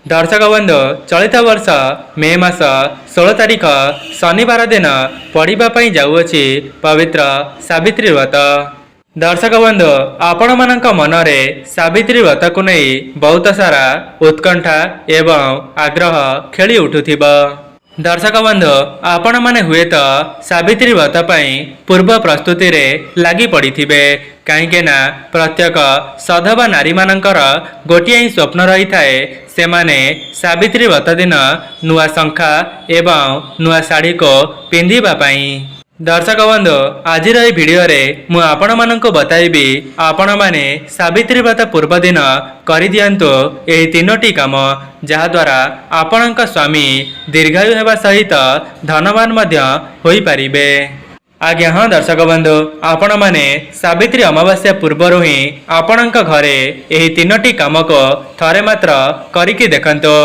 दर्शक बंधु चलित वर्ष मे मास 16 तारिख शनिवार दिन पढ़ाई जाऊँगी पवित्र सावित्री व्रत। दर्शक बंधु आपण मानक मनरे सावित्री व्रत को नहीं बहुत सारा उत्कंठा एवं आग्रह खेली उठुथिबा। दर्शक बंधु आपण माने हुए तो सावित्री व्रत पूर्व प्रस्तुति रे लगी पड़ी थे कहीं प्रत्येक सधवा नारी मानकर गोटे ही स्वप्न रही थाए से माने सावित्री व्रत दिन नुआ शंखा एवं नुआ साड़ी को पिंधिबा पाई। दर्शक बंधु आज भिडियो रे मु आपण माननको बताइबी आपण माने सावित्री व्रत पूर्व दिन करि दियंतु एही तीनोटी काम जहा द्वारा आपणक स्वामी दीर्घायु हेबा सहित धनवान मध्य होई परिबे। आज्ञा हाँ दर्शक बंधु आपण माने सावित्री अमावास्या पूर्व ही आपणक घरे एही तीनोटी काम को थरे मात्र करिकी देखंतु।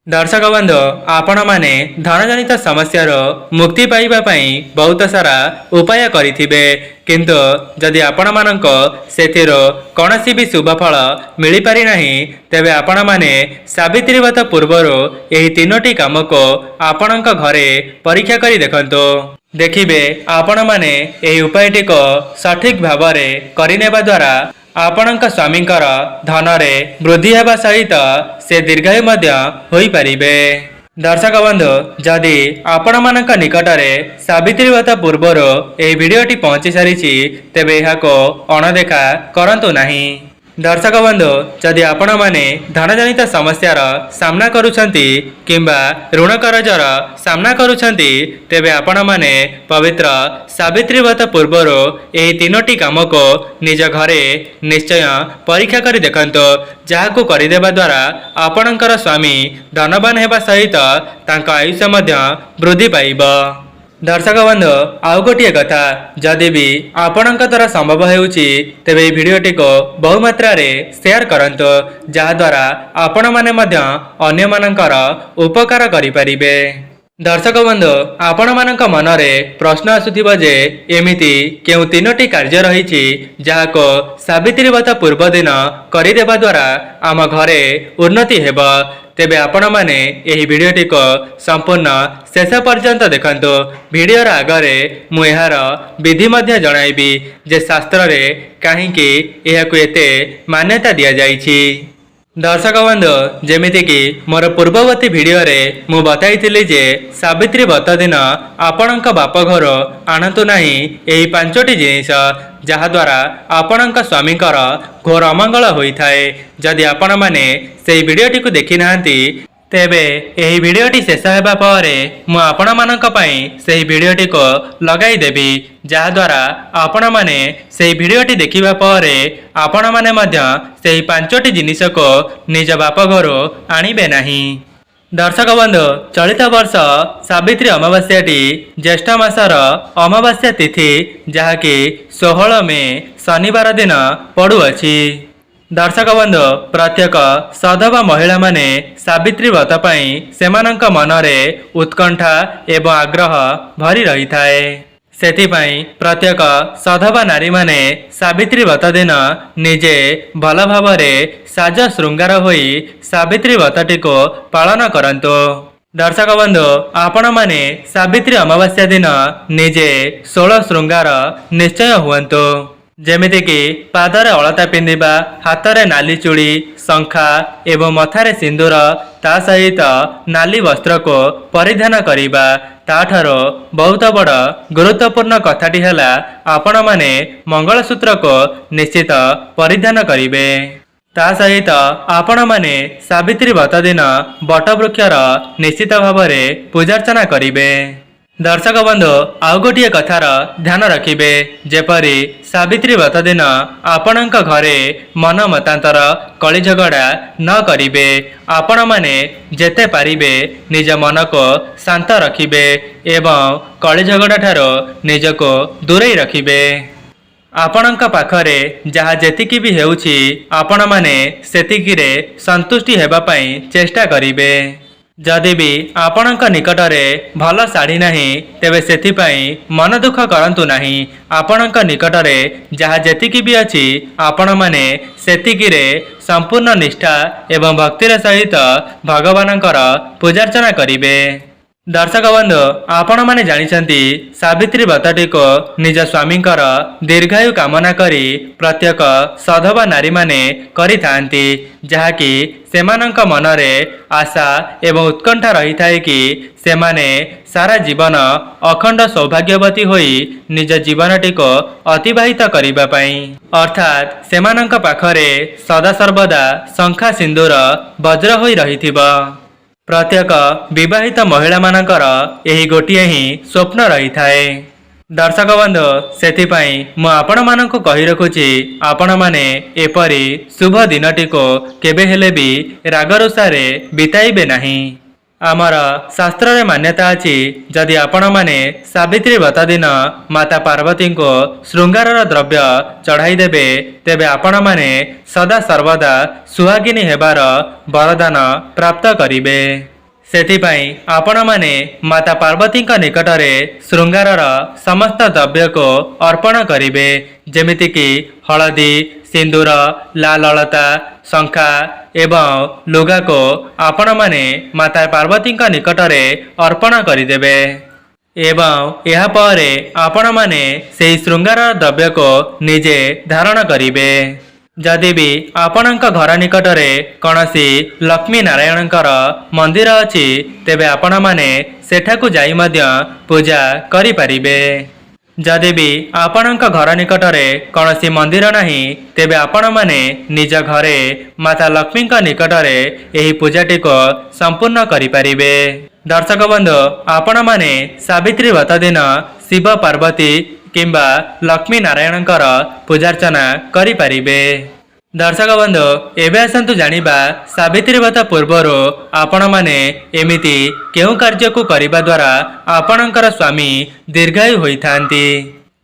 दर्शक बंधु आपण माने धन जनित समस्यार मुक्ति पाइबा पई बहुत सारा उपाय करिथिबे किंतु जदि आपण माननको सेथिर कोनोसी भी शुभ फल मिली पारि नाही तेबे आपण माने सावित्री व्रत पूर्वरो एही तीनोटी काम को आपणक घरे परीक्षा करी देखंतु। देखिबे आपण माने एही उपायटी को सठिक भावरे करिनेबा द्वारा आपणक स्वामींकर धनरे वृद्धि हेबा सहित से दीर्घायु मध्य होई परिबे। दर्शक बंधु जदि आपण मानक निकटरे सावित्री व्रत पूर्वर एही वीडियोटी पहुंची सारिछि तेबे एहाको अणदेखा करंतु नाही। दर्शक बंधु जदि आपण माने धन जनित समस्यार सामना करुछंती किंबा ऋण करजर सामना करुछंती तेबे आपण माने पवित्र सावित्री व्रत पूर्वर एही तीनोटी काम को निज घरे निश्चय परीक्षा करी देखंतु जहाको करिदेबा द्वारा आपणकर स्वामी धनवान हेबा सहित तांका आयुष्य मध्य वृद्धि पाइबा। दर्शक बंधु आउ गोटे कथा जदि भी आपणक द्वारा संभव होउची तेबे भिडियोटी को बहु मात्रा रे शेयर करंतु जहा द्वारा आपण माने मध्य अन्य मानकर उपकार करि परिबे। दर्शक बंधु आपण मानक मनरे प्रश्न आसुथिबो जे एमिति केउ तीनोटी कार्य रहिछि जहाको सावित्री व्रत पूर्व दिन करि देबा द्वारा आम घरे उन्नति हेबो तेबे आपण माने एही भिडियोटी को संपूर्ण शेष पर्यंत देखंतु। भिडियोर आगरे मु एहार विधि मध्य जणाइबी जे शास्त्र रे काहेकि एहाकु एते मान्यता दिया जाइछि। दर्शक बंधु जेमिति कि मोर पूर्ववर्ती भिडियो रे मु बताइथिली जे सावित्री व्रत दिन आपणक बाप घर आणंतु नाही एही पांचटी जिनिस जहा द्वारा आपणक स्वामींकर घोर अमंगल होइथाए। जदि आपण माने सेही भिडियोटी को देखि नाहंती तेबे एही भिडियोटी शेष हेबा परे मु आपण मानक पई सेही भिडियोटी को लगाई देबी जहा द्वारा आपण माने सेही भिडियोटी देखिबा परे आपण माने मध्य सेही पांचटी जिनिस को निज बाप घर आनिबे नाही। दर्शक बंधु चलित वर्ष सावित्री अमावास्याटी ज्येष्ठ मासर अमावास्या तिथि जहाँकि 16 मे शनिवार दिन पड़ुअछि। दर्शक बंधु प्रत्येक सधवा महिला माने सावित्री व्रत पई सेमानंक मनरे उत्कंठा एवं आग्रह भरी रही थाए। सेथिपाई प्रत्येक सधवा नारी माने सावित्री व्रत दिन निजे भल भावरे साज श्रृंगार होई सावित्री व्रतटी को पालन करंतु। दर्शक बंधु आपण माने सावित्री अमावास्या दिन निजे 16 श्रृंगार निश्चय हुअंतु जेमिति कि पादरे अलता पिंधिबा हाथरे नाली चूड़ी शंखा एवं मथारे सिंदूर ता सहित नाली वस्त्र को परिधान करिबा ताठारो बहुत बड़ गुरुत्वपूर्ण कथाटी हैला आपण माने मंगलसूत्र को निश्चित परिधान करिबे। ता सहित आपण माने सावित्री व्रत दिन बटवृक्षर निश्चित भावरे पूजार्चना करिबे। दर्शक बंधु आउ गोटे कथार ध्यान रखिबे जेपरी सावित्री व्रत दिन आपणक घरे मन मतांतर कली झगड़ा न करिबे। आपण माने जेते पारिबे निज मन को शांत रखिबे एवं कली झगड़ा ठारो निजको दूरेई रखिबे। आपणक पाखरे जहा जेतिकी भी हेउछि आपण माने सेतिकी रे संतुष्टि हेबा पई चेष्टा करिबे। जदि भी आपणक निकटरे भल शाढ़ी नहीं तेबे सेथिपाई मन दुख करंतु नहीं। आपणक निकटरे जहाँ जेतिकी भी अछि आपण माने सेतिकिरे संपूर्ण निष्ठा एवं भक्तिर सहित भगवानंकर पूजार्चना करिवे। दर्शक बंधु आपण माने जानिछंती सावित्री व्रतटी को निज स्वामींकर दीर्घायु कामना करी प्रत्येक सधवा नारी माने करिथांती, जहाँकि सेमानंक मनरे आशा एवं उत्कंठा रही थाए कि सेमाने सारा जीवन अखंड सौभाग्यवती होई निज जीवनटी को अतिबाहित करिबा पई, अर्थात सेमानंक पाखरे सदा सर्वदा शंखा सिंदूर वज्र होई रहिथिबा। प्रत्येक विवाहित महिला मानकर यही गोटिए ही स्वप्न रही थाए। दर्शक बंधु सेथिपाई मु आपण मानकु कहि रखुछि आपण माने एपरी शुभ दिनटी को केबे हेले भी रागरुषारे बिताइबे नहीं। आमर शास्त्र रे मान्यता अछि जदि आपण माने सावित्री व्रत दिन माता पार्वती को श्रृंगारर द्रव्य चढ़ाई देबे तेबे आपण माने सदा सर्वदा सुहागिनी हेबार वरदान प्राप्त करिवे। सेथिपाई आपण माने माता पार्वती निकटरे श्रृंगारर समस्त द्रव्य को अर्पण करिवे, जेमिति कि हलदी, सिंदूर, लाल अलता, शंखा एवं लुगा को आपण माने माता पार्वती निकटरे अर्पण करिदेबे एवं यह परे आपण माने सेही श्रृंगार द्रव्य को निजे धारण करिवे। जदि भी आपणक घर निकटरे कौनसी लक्ष्मी नारायणकर मंदिर अछि तेबे आपण माने सेठाकु जाई मध्य पूजा करि परिबे। जदि भी आपणक घर निकटरे कौनसी मंदिर नहीं तेबे आपण माने निज घरे माता लक्ष्मी निकटरे एही पूजाटी को संपूर्ण करि परिबे। दर्शक बंधु आपण माने सावित्री व्रत दिन शिव पार्वती किंबा लक्ष्मी नारायणकर पूजार्चना करि परिबे। दर्शक बंधु एबे आसंतु जानिबा सावित्री व्रत पूर्वरु आपण माने एमिति केउ कार्य को करिबा द्वारा आपणकर स्वामी दीर्घायु होइथांती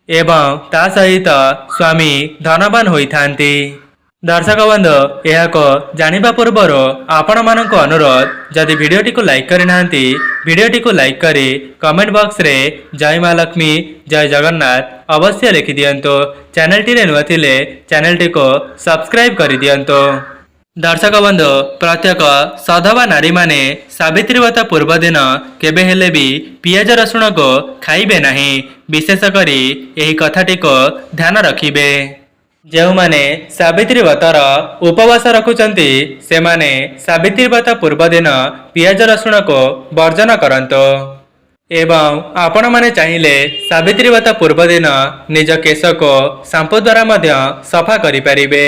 एवं ता सहित स्वामी धनवान होइथांती। दर्शक बंधु यह को जानिबा पूर्वरु आपण माननको अनुरोध जदि वीडियोटी को लाइक करि नांती वीडियोटी को लाइक करी कमेंट बॉक्स रे जय मां लक्ष्मी जय जगन्नाथ अवश्य लिखि दियंतो। चैनल टी रे नुआ थिले चैनल टी को सब्सक्राइब करि दियंतो। दर्शक बंधु प्रत्येक सधवा नारी माने सावित्री व्रत पूर्व दिन केबे हेले भी पियाज रसुण को खाइबे नहीं। विशेष करी यही कथाटी को ध्यान रखिबे। जो माने सावित्री व्रतर उपवास रखुचंती से माने सावित्री व्रत पूर्व दिन पियाज रसुण को वर्जन करंतो एवं आपण माने चाहिए सावित्री व्रत पूर्व दिन निज केश को शांपू द्वारा मध्य सफा करि परिबे।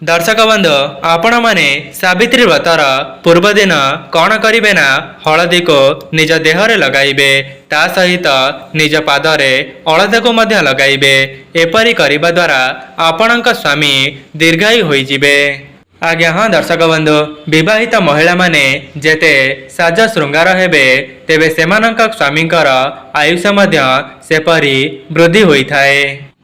दर्शक बंधु आपण माने सावित्री व्रतर पूर्व दिन कौन करिबे ना हलदी को निज देहरे लगाइबे, ता सहित निज पादरे हलदी को मध्य लगाइबे। एपरी करिबा द्वारा आपणक स्वामी दीर्घायु होई जिबे। आज्ञा हाँ दर्शक बंधु विवाहित महिला माने जेते साज श्रृंगार हेबे तेबे सेमानक स्वामींकर आयुष मध्य सेपरी वृद्धि होई थाए।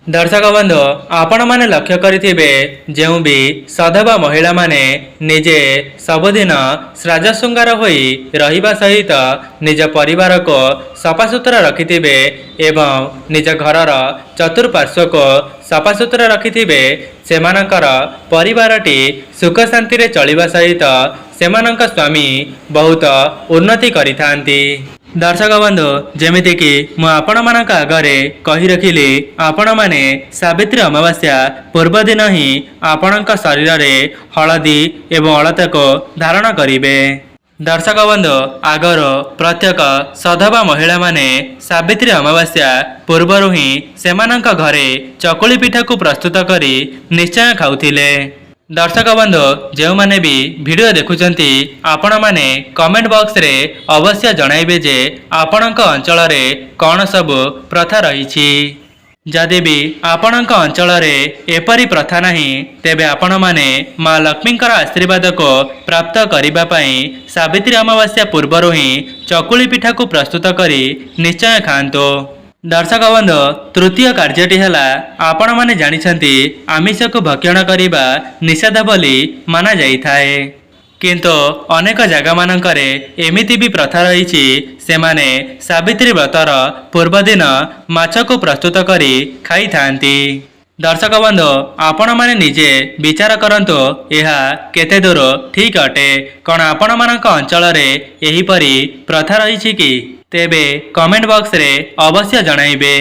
दर्शक बंधु आपण माने लक्ष्य करिथिबे जेउ भी सधवा महिला माने निजे सबुदिन साज श्रृंगार होई रहिबा सहित निज परिवार को सफासुतरा रखिथिबे एवं निज घरर चतुर्पार्श्व को सफासुतरा रखिथिबे सेमानकर परिवारटी सुख शांति रे चलिबा सहित सेमानक स्वामी बहुत उन्नति करिथांती। दर्शक बंधु जेमिति कि मु आपण मानक आगरे कहि रखिली आपण माने सावित्री अमावास्या पूर्व दिन ही आपणक शरीर रे हलदी एवं अलता को धारण करिवे। दर्शक बंधु आगर प्रत्येक सधवा महिला माने सावित्री अमावास्या पूर्वरु ही सेमानक घरे चकुली पिठा को प्रस्तुत करी निश्चय खाउथिले। दर्शक बंधु जो माने भी वीडियो देखुचंती आपण माने कमेंट बॉक्स रे अवश्य जणाइबे जे आपणक अंचल रे कौन सब प्रथा रही। जदि भी आपणक अंचल रे एपरी प्रथा नहीं तेबे आपण माने मां लक्ष्मींकर आशीर्वाद को प्राप्त करिबा पई सावित्री अमावास्या पूर्वरु ही चकुली पिठा को प्रस्तुत करी निश्चय खांतो। दर्शक बंधु तृतीय कार्यटी है आपण माने जानिछंती आमिष को भक्षण करिबा निषेध बोली माना जाइथाए। କିନ୍ତୁ ଅନେକ ଜାଗାମାନଙ୍କରେ ଏମିତି ବି ପ୍ରଥା ରହିଛି ସେମାନେ ସାବିତ୍ରୀ ବ୍ରତର ପୂର୍ବଦିନ ମାଛକୁ ପ୍ରସ୍ତୁତ କରି ଖାଇଥାନ୍ତି। ଦର୍ଶକ ବନ୍ଧୁ ଆପଣମାନେ ନିଜେ ବିଚାର କରନ୍ତୁ ଏହା କେତେ ଦୂର ଠିକ୍ ଅଟେ। କ'ଣ ଆପଣମାନଙ୍କ ଅଞ୍ଚଳରେ ଏହିପରି ପ୍ରଥା ରହିଛି କି? ତେବେ କମେଣ୍ଟ ବକ୍ସରେ ଅବଶ୍ୟ ଜଣାଇବେ,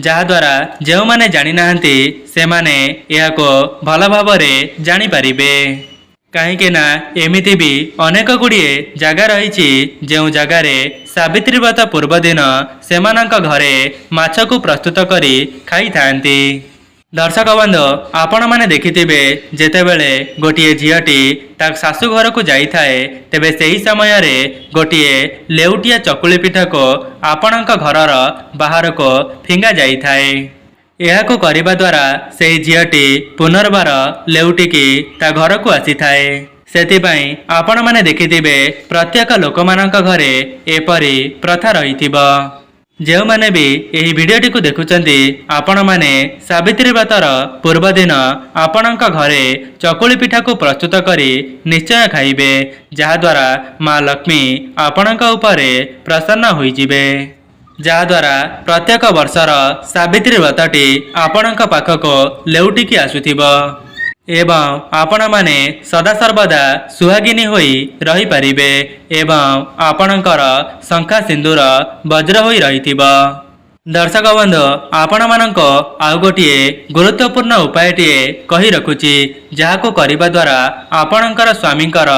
ଯାହାଦ୍ୱାରା ଯେଉଁମାନେ ଜାଣିନାହାନ୍ତି ସେମାନେ ଏହାକୁ ଭଲ ଭାବରେ ଜାଣିପାରିବେ। କାହିଁକି ନା ଏମିତି ବି ଅନେକ ଗୁଡ଼ିଏ ଜାଗା ରହିଛି ଯେଉଁ ଜାଗାରେ ସାବିତ୍ରୀ ବ୍ରତ ପୂର୍ବଦିନ ସେମାନଙ୍କ ଘରେ ମାଛକୁ ପ୍ରସ୍ତୁତ କରି ଖାଇଥାନ୍ତି। ଦର୍ଶକ ବନ୍ଧୁ ଆପଣମାନେ ଦେଖିଥିବେ ଯେତେବେଳେ ଗୋଟିଏ ଝିଅଟି ତା ଶାଶୁ ଘରକୁ ଯାଇଥାଏ ତେବେ ସେହି ସମୟରେ ଗୋଟିଏ ଲେଉଟିଆ ଚକୁଳି ପିଠାକୁ ଆପଣଙ୍କ ଘରର ବାହାରକୁ ଫିଙ୍ଗା ଯାଇଥାଏ। ଏହାକୁ କରିବା ଦ୍ୱାରା ସେହି ଝିଅଟି ପୁନର୍ବାର ଲେଉଟିକି ତା ଘରକୁ ଆସିଥାଏ। ସେଥିପାଇଁ ଆପଣମାନେ ଦେଖିଥିବେ ପ୍ରତ୍ୟେକ ଲୋକମାନଙ୍କ ଘରେ ଏପରି ପ୍ରଥା ରହିଥିବ। ଯେଉଁମାନେ ବି ଏହି ଭିଡ଼ିଓଟିକୁ ଦେଖୁଛନ୍ତି ଆପଣମାନେ ସାବିତ୍ରୀ ବ୍ରତର ପୂର୍ବଦିନ ଆପଣଙ୍କ ଘରେ ଚକୁଳି ପିଠାକୁ ପ୍ରସ୍ତୁତ କରି ନିଶ୍ଚୟ ଖାଇବେ, ଯାହାଦ୍ୱାରା ମା ଲକ୍ଷ୍ମୀ ଆପଣଙ୍କ ଉପରେ ପ୍ରସନ୍ନ ହୋଇଯିବେ। ଯାହାଦ୍ୱାରା ପ୍ରତ୍ୟେକ ବର୍ଷର ସାବିତ୍ରୀ ବ୍ରତଟି ଆପଣଙ୍କ ପାଖକୁ ଲେଉଟିକି ଆସୁଥିବ ଏବଂ ଆପଣମାନେ ସଦାସର୍ବଦା ସୁହାଗିନୀ ହୋଇ ରହିପାରିବେ ଏବଂ ଆପଣଙ୍କର ଶଙ୍ଖା ସିନ୍ଦୁର ବଜ୍ର ହୋଇ ରହିଥିବ। ଦର୍ଶକ ବନ୍ଧୁ ଆପଣମାନଙ୍କୁ ଆଉ ଗୋଟିଏ ଗୁରୁତ୍ୱପୂର୍ଣ୍ଣ ଉପାୟଟିଏ କହି ରଖୁଛି, ଯାହାକୁ କରିବା ଦ୍ୱାରା ଆପଣଙ୍କର ସ୍ୱାମୀଙ୍କର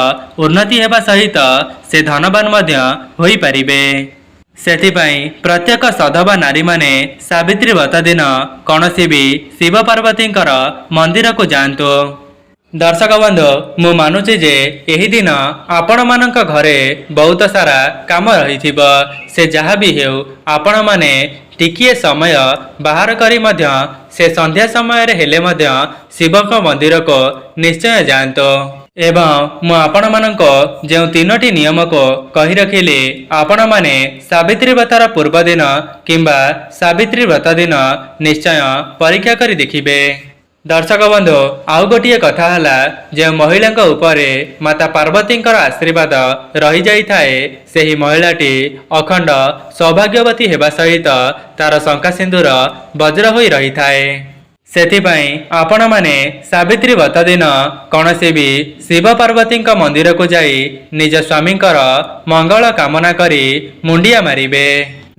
ଉନ୍ନତି ହେବା ସହିତ ସେ ଧନବାନ ମଧ୍ୟ ହୋଇପାରିବେ। ସେଥିପାଇଁ ପ୍ରତ୍ୟେକ ସଧବା ନାରୀମାନେ ସାବିତ୍ରୀ ବ୍ରତ ଦିନ କୌଣସି ବି ଶିବ ପାର୍ବତୀଙ୍କର ମନ୍ଦିରକୁ ଯାଆନ୍ତୁ। ଦର୍ଶକ ବନ୍ଧୁ ମୁଁ ମାନୁଛି ଯେ ଏହି ଦିନ ଆପଣମାନଙ୍କ ଘରେ ବହୁତ ସାରା କାମ ରହିଥିବ। ସେ ଯାହା ବି ହେଉ ଆପଣମାନେ ଟିକିଏ ସମୟ ବାହାର କରି ମଧ୍ୟ ସେ ସନ୍ଧ୍ୟା ସମୟରେ ହେଲେ ମଧ୍ୟ ଶିବଙ୍କ ମନ୍ଦିରକୁ ନିଶ୍ଚୟ ଯାଆନ୍ତୁ। ଏବଂ ମୁଁ ଆପଣମାନଙ୍କୁ ଯେଉଁ 3ଟି ନିୟମକୁ କହି ରଖିଲି ଆପଣମାନେ ସାବିତ୍ରୀ ବ୍ରତର ପୂର୍ବଦିନ କିମ୍ବା ସାବିତ୍ରୀ ବ୍ରତ ଦିନ ନିଶ୍ଚୟ ପରୀକ୍ଷା କରି ଦେଖିବେ। ଦର୍ଶକ ବନ୍ଧୁ ଆଉ ଗୋଟିଏ କଥା ହେଲା, ଯେଉଁ ମହିଳାଙ୍କ ଉପରେ ମାତା ପାର୍ବତୀଙ୍କର ଆଶୀର୍ବାଦ ରହିଯାଇଥାଏ ସେହି ମହିଳାଟି ଅଖଣ୍ଡ ସୌଭାଗ୍ୟବତୀ ହେବା ସହିତ ତାର ଶଙ୍ଖା ସିନ୍ଦୁର ବଜ୍ର ହୋଇ ରହିଥାଏ। ସେଥିପାଇଁ ଆପଣମାନେ ସାବିତ୍ରୀ ବ୍ରତ ଦିନ କୌଣସି ବି ଶିବ ପାର୍ବତୀଙ୍କ ମନ୍ଦିରକୁ ଯାଇ ନିଜ ସ୍ୱାମୀଙ୍କର ମଙ୍ଗଳ କାମନା କରି ମୁଣ୍ଡିଆ ମାରିବେ।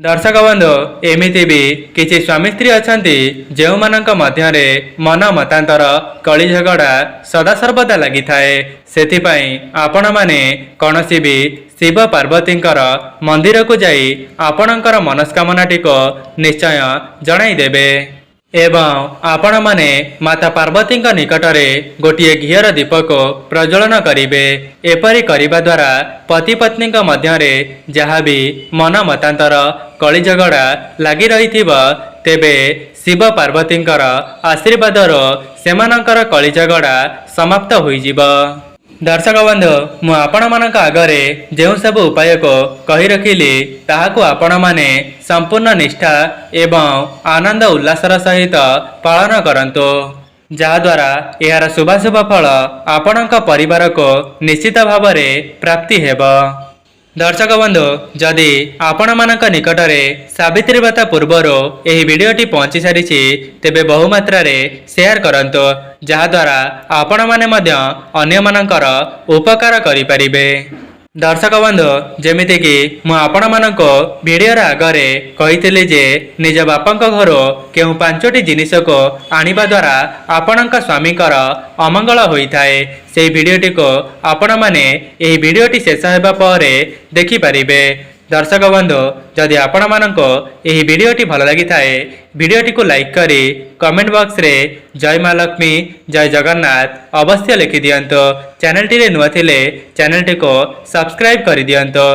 ଦର୍ଶକ ବନ୍ଧୁ ଏମିତି ବି କିଛି ସ୍ୱାମୀ ସ୍ତ୍ରୀ ଅଛନ୍ତି ଯେଉଁମାନଙ୍କ ମଧ୍ୟରେ ମନ ମତାନ୍ତର କଳି ଝଗଡ଼ା ସଦାସର୍ବଦା ଲାଗିଥାଏ। ସେଥିପାଇଁ ଆପଣମାନେ କୌଣସି ବି ଶିବ ପାର୍ବତୀଙ୍କର ମନ୍ଦିରକୁ ଯାଇ ଆପଣଙ୍କର ମନସ୍କାମନାଟିକୁ ନିଶ୍ଚୟ ଜଣାଇଦେବେ ଏବଂ ଆପଣମାନେ ମାତା ପାର୍ବତୀଙ୍କ ନିକଟରେ ଗୋଟିଏ ଘିଅର ଦୀପକୁ ପ୍ରଜ୍ୱଳନ କରିବେ। ଏପରି କରିବା ଦ୍ୱାରା ପତି ପତ୍ନୀଙ୍କ ମଧ୍ୟରେ ଯାହା ବି ମନ ମତାନ୍ତର କଳି ଝଗଡ଼ା ଲାଗି ରହିଥିବ ତେବେ ଶିବ ପାର୍ବତୀଙ୍କର ଆଶୀର୍ବାଦରୁ ସେମାନଙ୍କର କଳି ଝଗଡ଼ା ସମାପ୍ତ ହୋଇଯିବ। ଦର୍ଶକ ବନ୍ଧୁ ମୁଁ ଆପଣମାନଙ୍କ ଆଗରେ ଯେଉଁ ସବୁ ଉପାୟକୁ କହି ରଖିଲି ତାହାକୁ ଆପଣମାନେ ସମ୍ପୂର୍ଣ୍ଣ ନିଷ୍ଠା ଏବଂ ଆନନ୍ଦ ଉଲ୍ଲାସର ସହିତ ପାଳନ କରନ୍ତୁ, ଯାହାଦ୍ୱାରା ଏହାର ଶୁଭାଶୁଭ ଫଳ ଆପଣଙ୍କ ପରିବାରକୁ ନିଶ୍ଚିତ ଭାବରେ ପ୍ରାପ୍ତି ହେବ। ଦର୍ଶକ ବନ୍ଧୁ ଯଦି ଆପଣମାନଙ୍କ ନିକଟରେ ସାବିତ୍ରୀ ବ୍ରତ ପୂର୍ବରୁ ଏହି ଭିଡ଼ିଓଟି ପହଞ୍ଚି ସାରିଛି ତେବେ ବହୁ ମାତ୍ରାରେ ସେୟାର କରନ୍ତୁ, ଯାହାଦ୍ୱାରା ଆପଣମାନେ ମଧ୍ୟ ଅନ୍ୟମାନଙ୍କର ଉପକାର କରିପାରିବେ। ଦର୍ଶକ ବନ୍ଧୁ ଯେମିତିକି ମୁଁ ଆପଣମାନଙ୍କୁ ଭିଡ଼ିଓର ଆଗରେ କହିଥିଲି ଯେ ନିଜ ବାପାଙ୍କ ଘରୁ କେଉଁ 5ଟି ଜିନିଷକୁ ଆଣିବା ଦ୍ୱାରା ଆପଣଙ୍କ ସ୍ୱାମୀଙ୍କର ଅମଙ୍ଗଳ ହୋଇଥାଏ, ସେହି ଭିଡ଼ିଓଟିକୁ ଆପଣମାନେ ଏହି ଭିଡ଼ିଓଟି ଶେଷ ହେବା ପରେ ଦେଖିପାରିବେ। ଦର୍ଶକ ବନ୍ଧୁ ଯଦି ଆପଣମାନଙ୍କୁ ଏହି ଭିଡ଼ିଓଟି ଭଲ ଲାଗିଥାଏ ଭିଡ଼ିଓଟିକୁ ଲାଇକ୍ କରି କମେଣ୍ଟ ବକ୍ସରେ ଜୟ ମା ଲକ୍ଷ୍ମୀ ଜୟ ଜଗନ୍ନାଥ ଅବଶ୍ୟ ଲେଖିଦିଅନ୍ତୁ। ଚ୍ୟାନେଲଟିରେ ନୂଆ ଥିଲେ ଚ୍ୟାନେଲଟିକୁ ସବସ୍କ୍ରାଇବ୍ କରିଦିଅନ୍ତୁ।